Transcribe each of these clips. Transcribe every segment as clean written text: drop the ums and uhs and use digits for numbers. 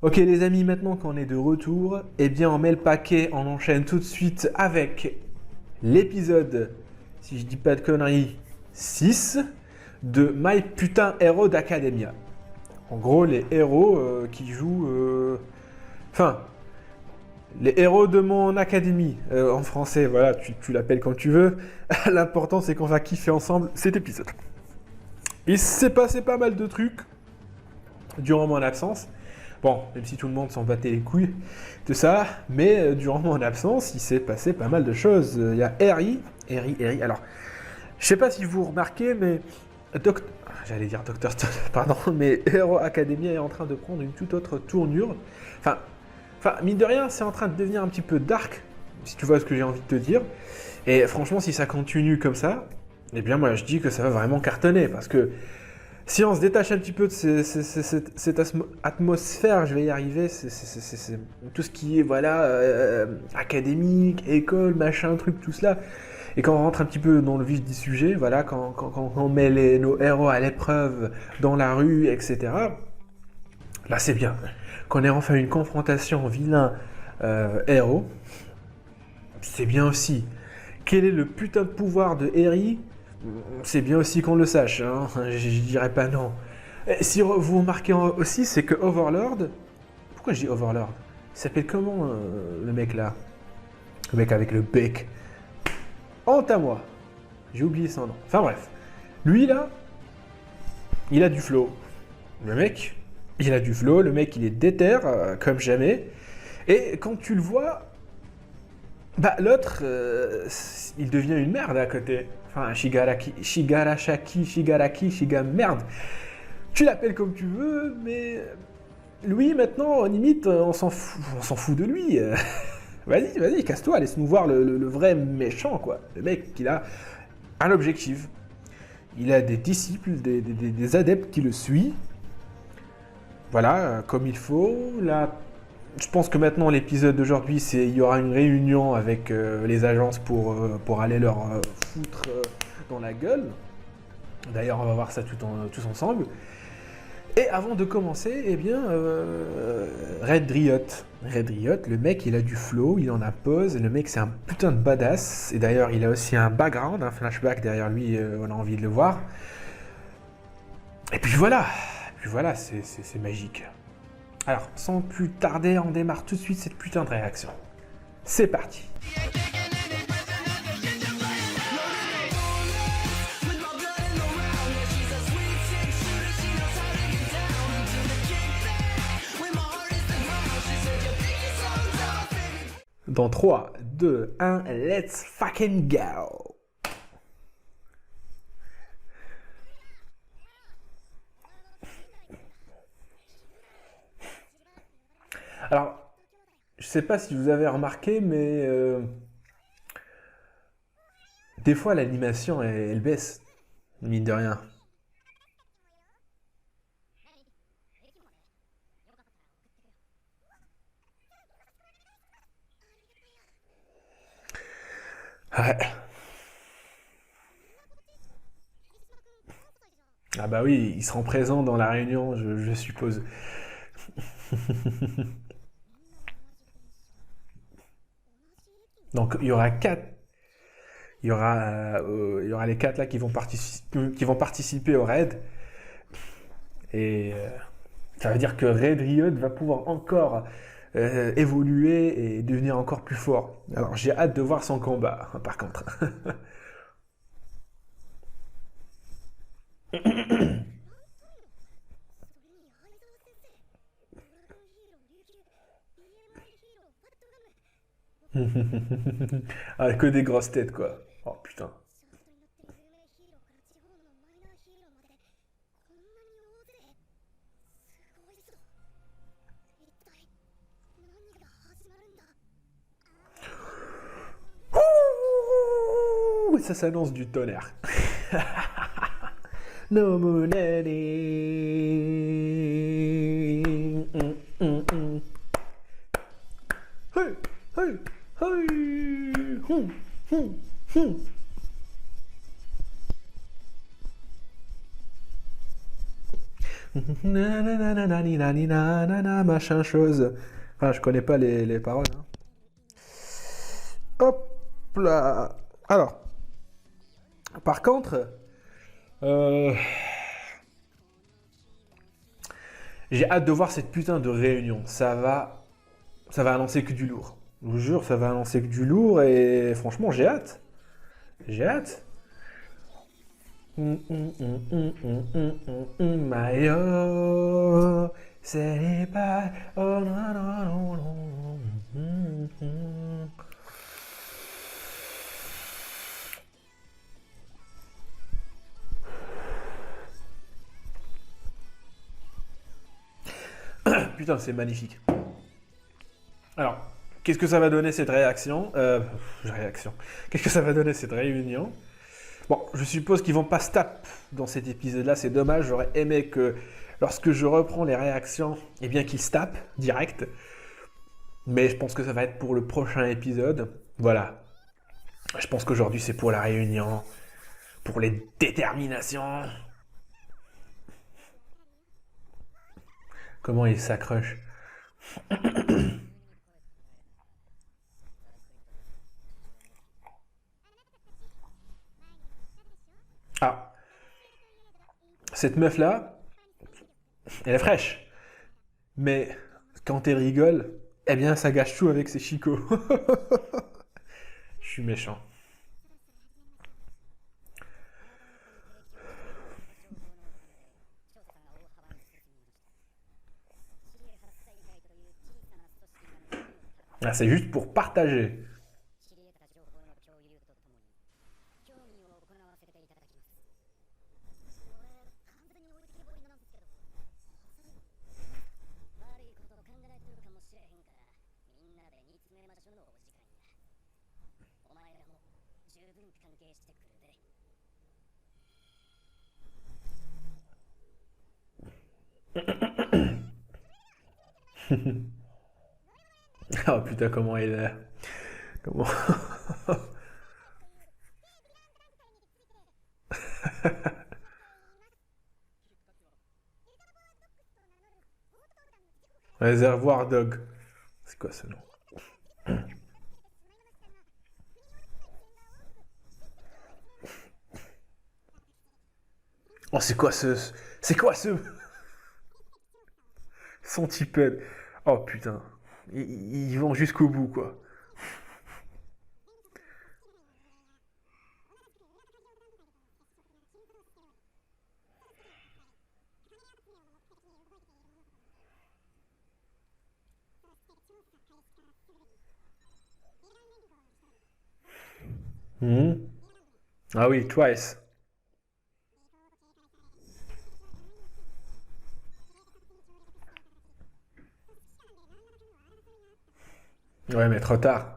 Ok les amis, maintenant qu'on est de retour, eh bien on met le paquet, on enchaîne tout de suite avec l'épisode, si je dis pas de conneries, 6 de My Putain Hero d'Academia. En gros, les héros qui jouent... Enfin, les héros de mon académie, en français, voilà, tu l'appelles comme tu veux. L'important c'est qu'on va kiffer ensemble cet épisode. Il s'est passé pas mal de trucs durant mon absence. Bon, même si tout le monde s'en battait les couilles de ça, mais durant mon absence, il s'est passé pas mal de choses. Il y a Eri. Alors, je sais pas si vous remarquez, mais j'allais dire Dr. Stone, pardon, mais Hero Academia est en train de prendre une toute autre tournure. Enfin, mine de rien, c'est en train de devenir un petit peu dark, si tu vois ce que j'ai envie de te dire. Et franchement, si ça continue comme ça, eh bien moi je dis que ça va vraiment cartonner, parce que si on se détache un petit peu de cette atmosphère, je vais y arriver, c'est tout ce qui est voilà académique, école, machin, truc, tout cela. Et quand on rentre un petit peu dans le vif du sujet, voilà, quand on met nos héros à l'épreuve dans la rue, etc. Là c'est bien. Qu'on ait enfin une confrontation vilain-héros, c'est bien aussi. Quel est le putain de pouvoir de Eri? C'est bien aussi qu'on le sache, hein. Je dirais pas non. Et si vous remarquez aussi, c'est que Overlord... Pourquoi je dis Overlord? Il s'appelle comment le mec là? Le mec avec le bec. Honte à moi. J'ai oublié son nom. Enfin bref. Lui là, il a du flow. Le mec, il a du flow. Le mec, il est déter comme jamais. Et quand tu le vois... Bah l'autre, il devient une merde à côté. Enfin, Shiga merde. Tu l'appelles comme tu veux, mais lui maintenant, limite, on s'en fout de lui. Vas-y, casse-toi, laisse-nous voir le vrai méchant, quoi. Le mec, il a un objectif. Il a des disciples, des adeptes qui le suivent. Voilà, comme il faut. Là, je pense que maintenant, l'épisode d'aujourd'hui, il y aura une réunion avec les agences pour aller leur foutre dans la gueule. D'ailleurs, on va voir ça tous ensemble. Et avant de commencer, eh bien, Red Riot, le mec, il a du flow, il en a pose, le mec, c'est un putain de badass. Et d'ailleurs, il a aussi un background, un flashback derrière lui, on a envie de le voir. Et puis voilà, c'est magique. Alors, sans plus tarder, on démarre tout de suite cette putain de réaction. C'est parti. Dans 3, 2, 1, let's fucking go! Alors, je sais pas si vous avez remarqué, mais des fois l'animation elle baisse, mine de rien. Ouais. Ah bah oui, ils seront présents dans la réunion, je suppose. Donc il y aura les 4 là qui vont participer au raid. Et ça veut dire que Red Riot va pouvoir encore évoluer et devenir encore plus fort. Alors j'ai hâte de voir son combat, par contre. Ah, que des grosses têtes, quoi. Oh putain. Ouh, ça s'annonce du tonnerre. No more letting. Hey, hey, hey. Hum, hum. Nanana, machin chose. Enfin, je connais pas les paroles, hein. Hop là. Alors, par contre, euh, j'ai hâte de voir cette putain de réunion. Ça va annoncer que du lourd. Je vous jure, ça va annoncer que du lourd et franchement, j'ai hâte. J'ai hâte. Maillot, c'est pas. Oh non, non, non, non. Putain, c'est magnifique. Alors, qu'est-ce que ça va donner cette réaction réaction. Qu'est-ce que ça va donner cette réunion? Bon, je suppose qu'ils vont pas se taper dans cet épisode-là, c'est dommage. J'aurais aimé que lorsque je reprends les réactions, eh bien qu'ils se tapent direct. Mais je pense que ça va être pour le prochain épisode. Voilà. Je pense qu'aujourd'hui c'est pour la réunion, pour les déterminations. Comment il s'accroche. Ah, cette meuf-là, elle est fraîche. Mais quand elle rigole, eh bien ça gâche tout avec ses chicots. Je suis méchant. Ah, c'est juste pour partager. Oh putain, comment il est. Comment. Réservoir Dog. C'est quoi ce nom? Oh, c'est quoi ce. C'est quoi ce. Son tiped. Oh putain. Ils vont jusqu'au bout, quoi. Mhm. Ah oui, Twice. Ouais, mais trop tard.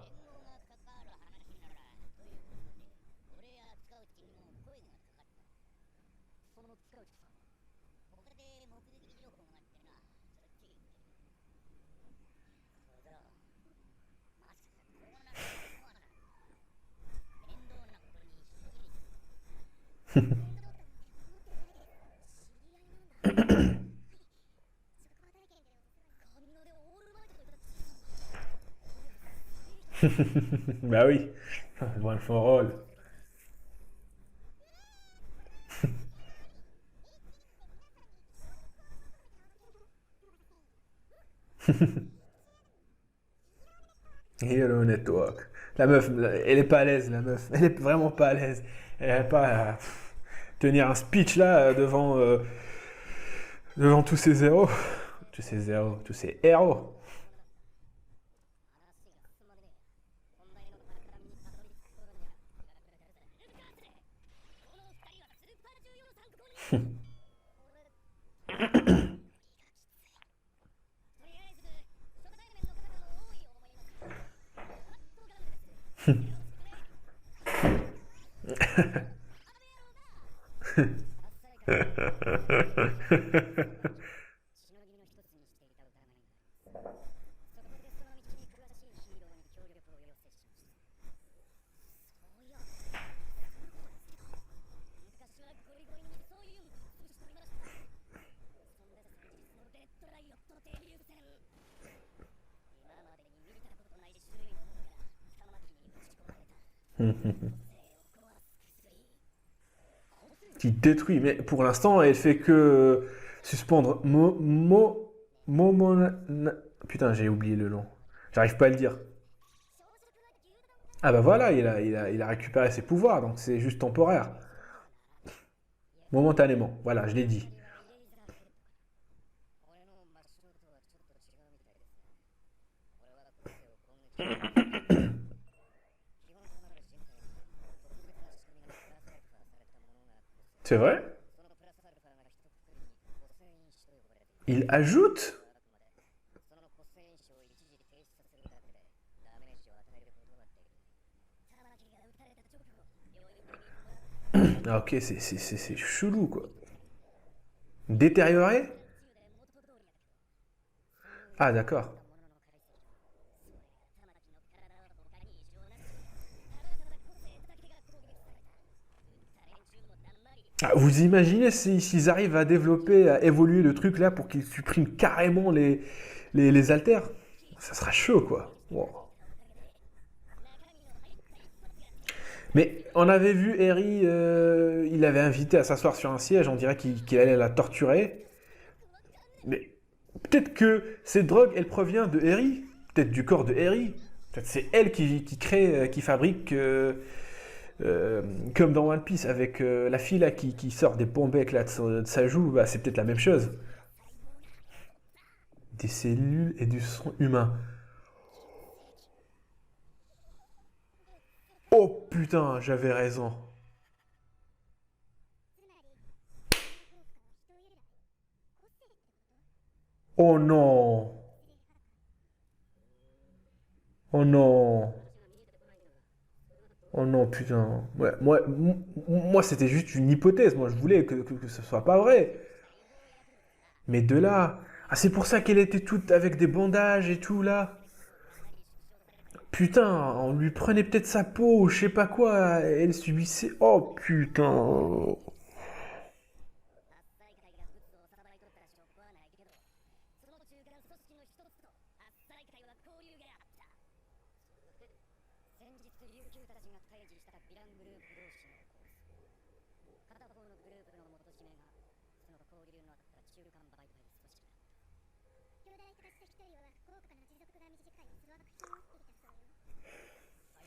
Bah oui. One for all. Hero Network. La meuf, elle est pas à l'aise, la meuf. Elle est vraiment pas à l'aise. Elle est pas à tenir un speech là devant tous ces héros. Tous ces héros, tous ces héros. Qui détruit, mais pour l'instant, elle fait que suspendre Putain, j'ai oublié le nom. J'arrive pas à le dire. Ah bah voilà, il a récupéré ses pouvoirs, donc c'est juste temporaire. Momentanément, voilà, je l'ai dit. C'est vrai? Il ajoute? Ah ok, c'est chelou quoi. Détérioré? Ah d'accord. Ah, vous imaginez s'ils arrivent à développer, à évoluer le truc là pour qu'ils suppriment carrément les haltères? Ça sera chaud quoi. Wow. Mais on avait vu Harry, il l'avait invité à s'asseoir sur un siège, on dirait qu'il allait la torturer. Mais peut-être que cette drogue, elle provient de Harry, peut-être du corps de Harry. Peut-être c'est elle qui crée, qui fabrique, euh, comme dans One Piece avec la fille là qui sort des pombecs là de sa joue, bah, c'est peut-être la même chose. Des cellules et du sang humain. Oh putain, j'avais raison. Oh non. Oh non. Oh non, putain. Ouais, moi c'était juste une hypothèse. Moi, je voulais que ce soit pas vrai. Mais de là. Ah, c'est pour ça qu'elle était toute avec des bandages et tout, là. Putain, on lui prenait peut-être sa peau, ou je sais pas quoi. Elle subissait. Oh putain.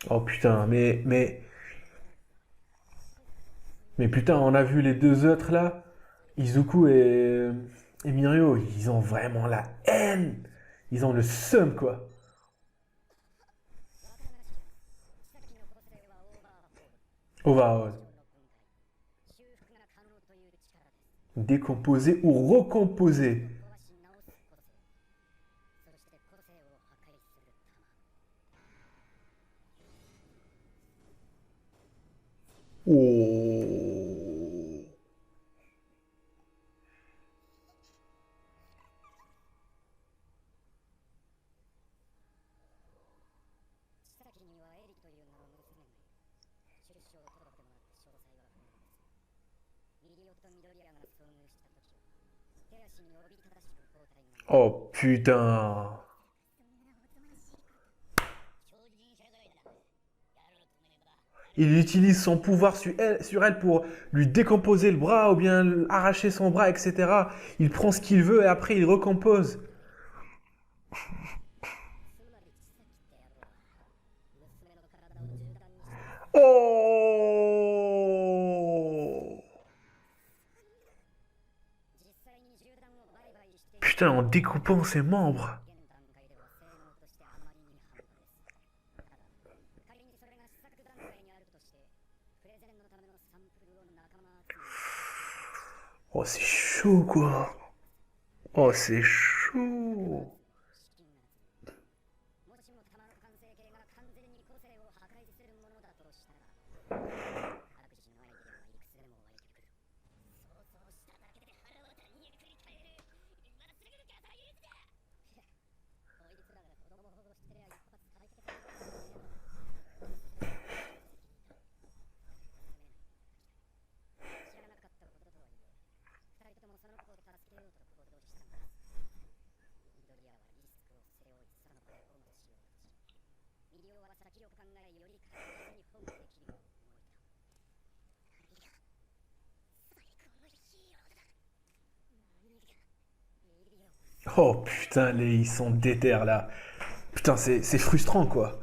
Oh putain, mais putain, on a vu les deux autres là. Izuku et Mirio, ils ont vraiment la haine. Ils ont le seum, quoi. Overhaul. Décomposer ou recomposer. Oh. Oh putain. Il utilise son pouvoir sur elle pour lui décomposer le bras ou bien arracher son bras, etc. Il prend ce qu'il veut et après il recompose. Oh. Putain, en découpant ses membres. Oh, c'est chaud, quoi. Oh, c'est chaud. Oh putain, ils sont déter là. Putain, c'est frustrant quoi.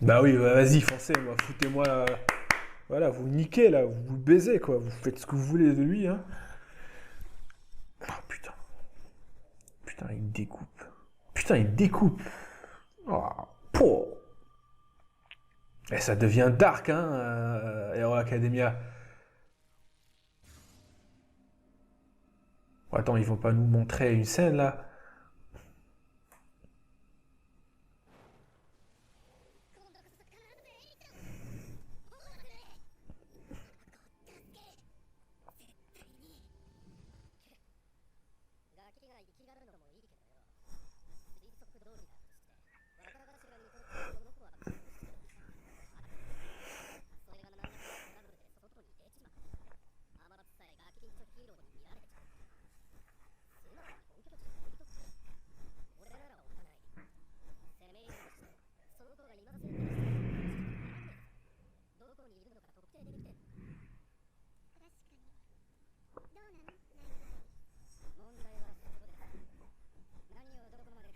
Bah oui, bah vas-y, foncez, moi, foutez-moi. Voilà, vous le niquez là, vous le baisez quoi, vous faites ce que vous voulez de lui, hein. Oh putain, putain, il découpe. Putain, il découpe. Oh, pouah. Et ça devient dark, hein, Hero Academia. Oh, attends, ils vont pas nous montrer une scène là.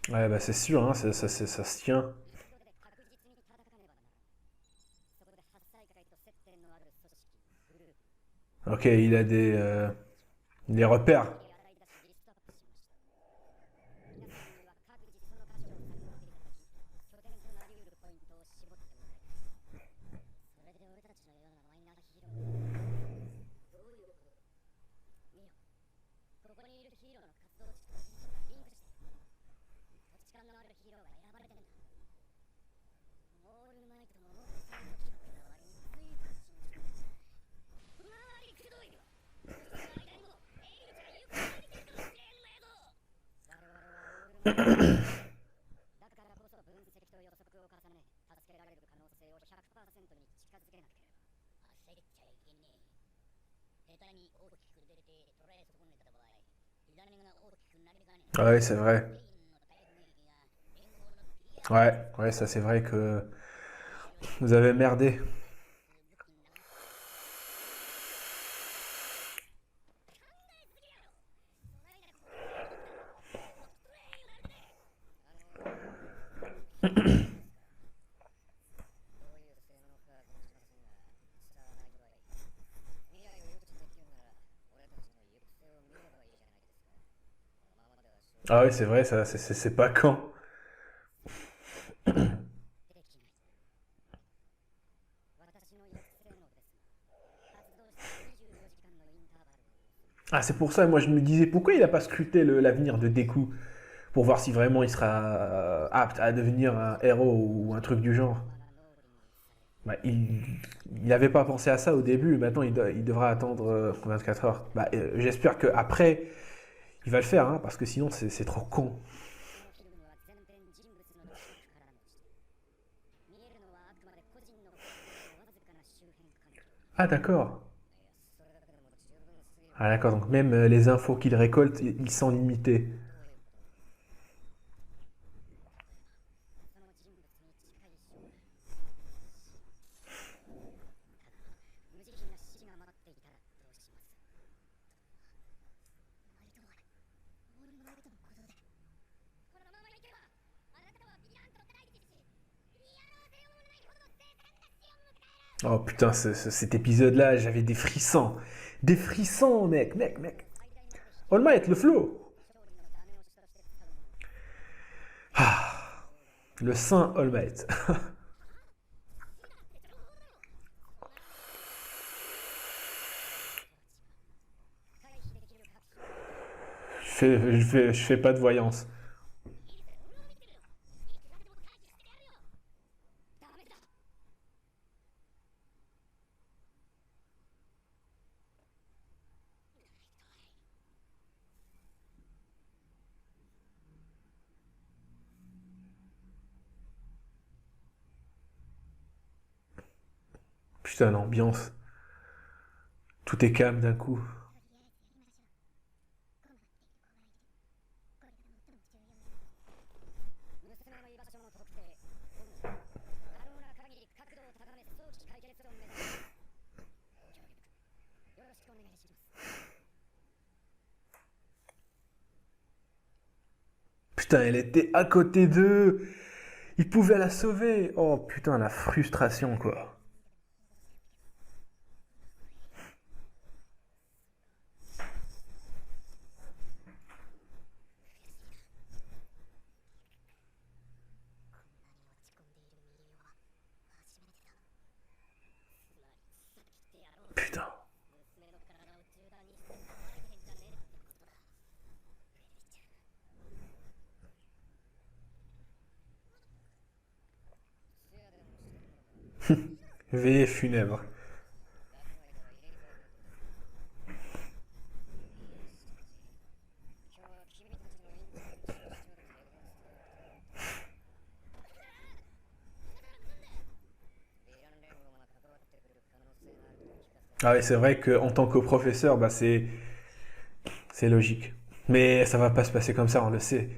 Ouais, bah c'est sûr, hein, ça se tient. Ok, il a des repères. Ouais, c'est vrai. Ouais, ouais, ça c'est vrai que vous avez merdé. Ah oui, c'est vrai, ça, c'est pas quand. Ah, c'est pour ça, moi je me disais, pourquoi il a pas scruté l'avenir de Deku pour voir si vraiment il sera apte à devenir un héros ou un truc du genre. Bah, il avait pas pensé à ça au début, maintenant il devra attendre 4 heures. Bah, j'espère qu'après, il va le faire, hein, parce que sinon c'est trop con. Ah d'accord. Ah d'accord, donc même les infos qu'il récolte, ils sont limités. Oh putain, cet épisode-là, j'avais des frissons. Des frissons, mec. All Might, le flow. Ah, le saint All Might. Je fais pas de voyance. Putain, l'ambiance. Tout est calme d'un coup. Putain, elle était à côté d'eux. Il pouvait la sauver. Oh putain, la frustration, quoi. Putain. Veillée funèbre. Ah oui, c'est vrai qu'en tant que professeur, bah c'est logique. Mais ça va pas se passer comme ça, on le sait.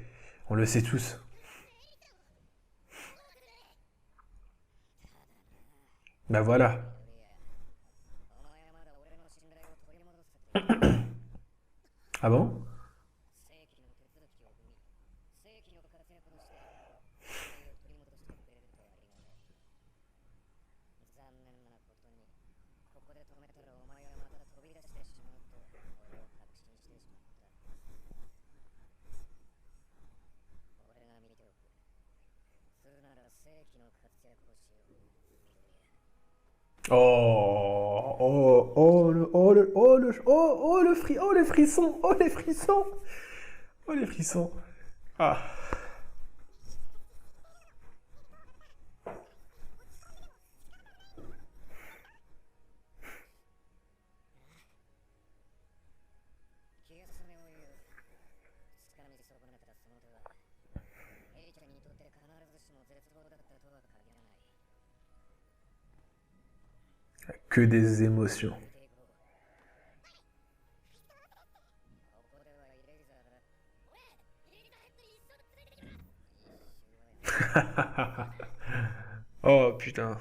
On le sait tous. Bah voilà. Ah bon? Oh, oh, oh, oh, les frissons, oh, les frissons, oh, les frissons. Ah. Que des émotions. Oh putain.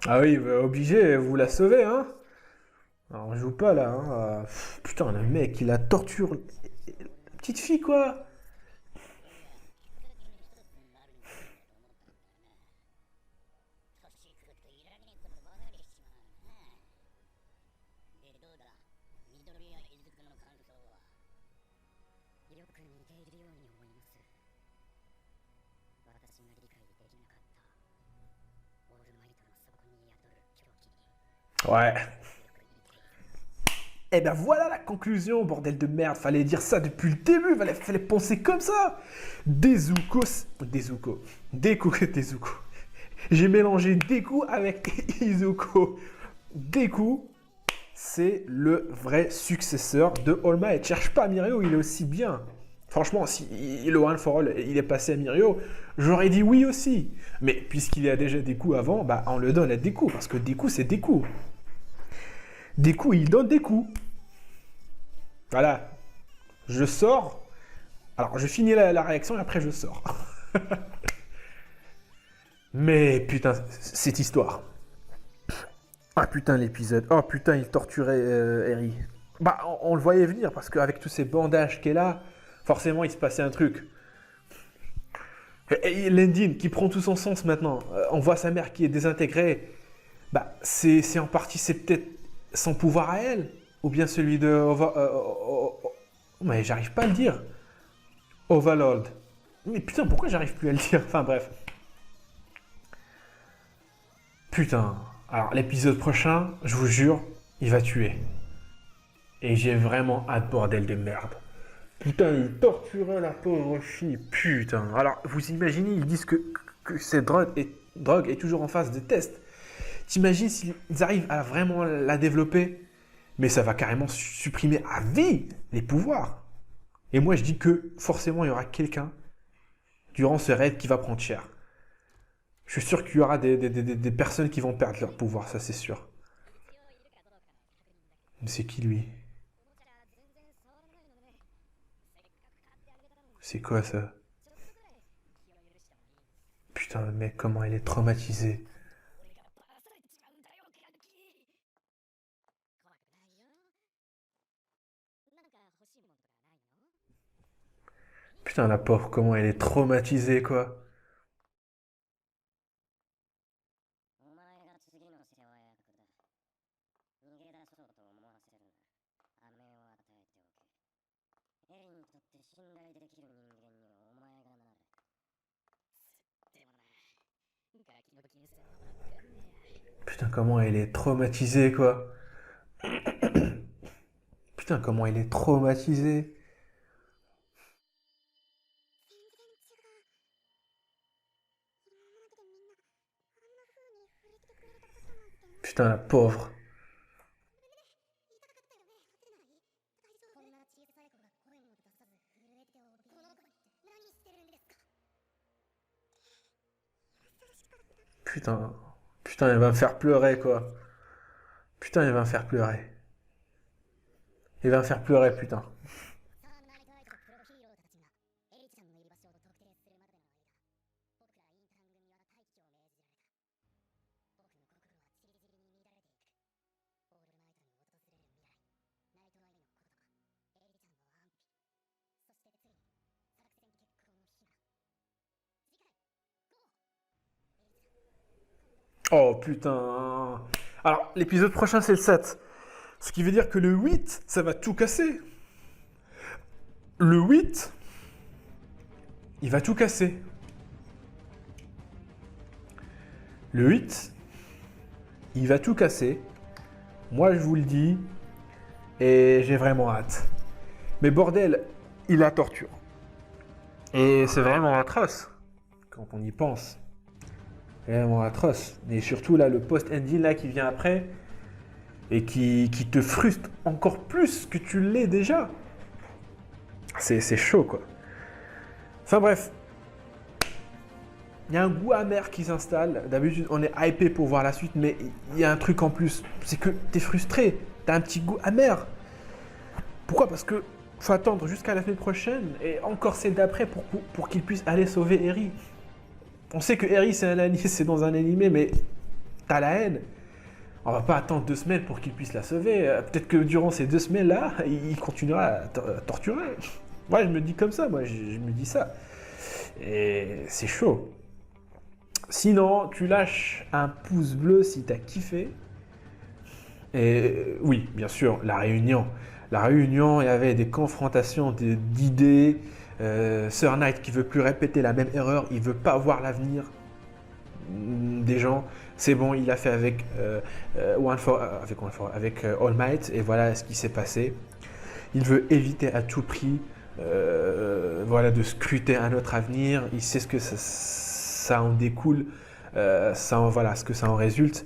Ah oui, bah, obligé, vous la sauvez, hein. Alors, on joue pas là, hein. Putain, le mec, il a torture. La petite fille, quoi. Ouais. Eh ben voilà la conclusion, bordel de merde. Fallait dire ça depuis le début. Fallait penser comme ça. Dezuko. Dezuko. Deku. Dezuko. J'ai mélangé Deku avec Izuko. Deku, c'est le vrai successeur de All Might. Cherche pas Mirio, il est aussi bien. Franchement, si le One for All il est passé à Mirio, j'aurais dit oui aussi. Mais puisqu'il y a déjà Deku avant, bah on le donne à Deku parce que Deku c'est Deku. Deku il donne des coups. Voilà. Je sors. Alors je finis la réaction et après je sors. Mais putain, cette histoire. Ah putain l'épisode. Oh putain il torturait Eri. Bah on le voyait venir parce qu'avec tous ces bandages qu'elle a, forcément il se passait un truc. Et Lendine qui prend tout son sens maintenant. On voit sa mère qui est désintégrée. Bah c'est en partie c'est peut-être son pouvoir à elle ou bien celui de mais j'arrive pas à le dire. Overlord. Mais putain pourquoi j'arrive plus à le dire. Enfin bref. Putain. Alors l'épisode prochain, je vous jure, il va tuer. Et j'ai vraiment hâte, bordel de merde. Putain, il torturait la pauvre fille. Putain. Alors, vous imaginez, ils disent que cette drogue est toujours en phase de test. T'imagines s'ils arrivent à vraiment la développer, mais ça va carrément supprimer à vie les pouvoirs. Et moi, je dis que forcément, il y aura quelqu'un durant ce raid qui va prendre cher. Je suis sûr qu'il y aura des personnes qui vont perdre leur pouvoir, ça c'est sûr. Mais c'est qui lui? C'est quoi ça? Putain, le mec, comment elle est traumatisée. Putain, la pauvre, comment elle est traumatisée, quoi. Putain, comment elle est traumatisée, quoi. Putain, comment elle est traumatisée. Putain, la pauvre. Putain. Putain, elle va me faire pleurer, quoi. Putain, elle va me faire pleurer. Elle va me faire pleurer, putain. Oh, putain. Alors, l'épisode prochain, c'est le 7. Ce qui veut dire que le 8, ça va tout casser. Le 8, il va tout casser. Le 8, il va tout casser. Moi, je vous le dis. Et j'ai vraiment hâte. Mais bordel, il a torture. Et c'est vraiment atroce. Quand on y pense. Vraiment atroce. Et surtout, là, le post-ending là, qui vient après. Et qui te frustre encore plus que tu l'es déjà. C'est chaud, quoi. Enfin bref. Il y a un goût amer qui s'installe. D'habitude, on est hypé pour voir la suite, mais il y a un truc en plus. C'est que t'es frustré. T'as un petit goût amer. Pourquoi? Parce que faut attendre jusqu'à la semaine prochaine et encore celle d'après pour qu'il puisse aller sauver Eri. On sait que Eri, c'est dans un animé, mais t'as la haine. On va pas attendre 2 semaines pour qu'il puisse la sauver. Peut-être que durant ces 2 semaines-là, il continuera à torturer. Moi, je me dis comme ça. Moi, je me dis ça. Et c'est chaud. Sinon, tu lâches un pouce bleu si t'as kiffé. Et oui, bien sûr, la réunion. La réunion, il y avait des confrontations d'idées. Sir Knight qui veut plus répéter la même erreur, il veut pas voir l'avenir des gens. C'est bon, il a fait avec All Might et voilà ce qui s'est passé. Il veut éviter à tout prix de scruter un autre avenir. Il sait ce que ça en découle, ce que ça en résulte.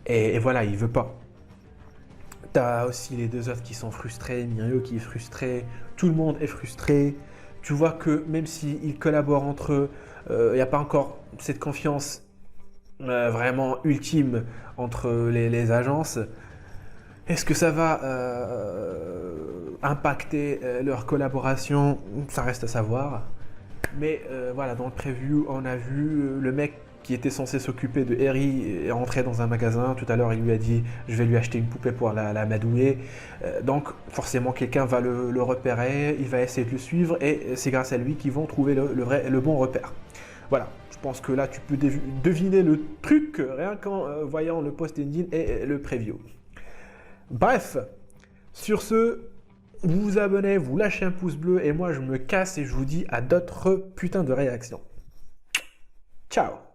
Et voilà, il veut pas. T'as aussi les 2 autres qui sont frustrés, Mirio qui est frustré, tout le monde est frustré. Tu vois que même s'ils collaborent entre eux, il n'y a pas encore cette confiance vraiment ultime entre les agences. Est-ce que ça va impacter leur collaboration? Ça reste à savoir. Mais voilà, dans le preview, on a vu le mec qui était censé s'occuper de Eri est rentré dans un magasin. Tout à l'heure, il lui a dit « Je vais lui acheter une poupée pour l'amadouer ». Donc, forcément, quelqu'un va le repérer, il va essayer de le suivre et c'est grâce à lui qu'ils vont trouver le bon repère. Voilà, je pense que là, tu peux deviner le truc rien qu'en voyant le post-ending et le preview. Bref, sur ce, vous vous abonnez, vous lâchez un pouce bleu et moi, je me casse et je vous dis à d'autres putains de réactions. Ciao!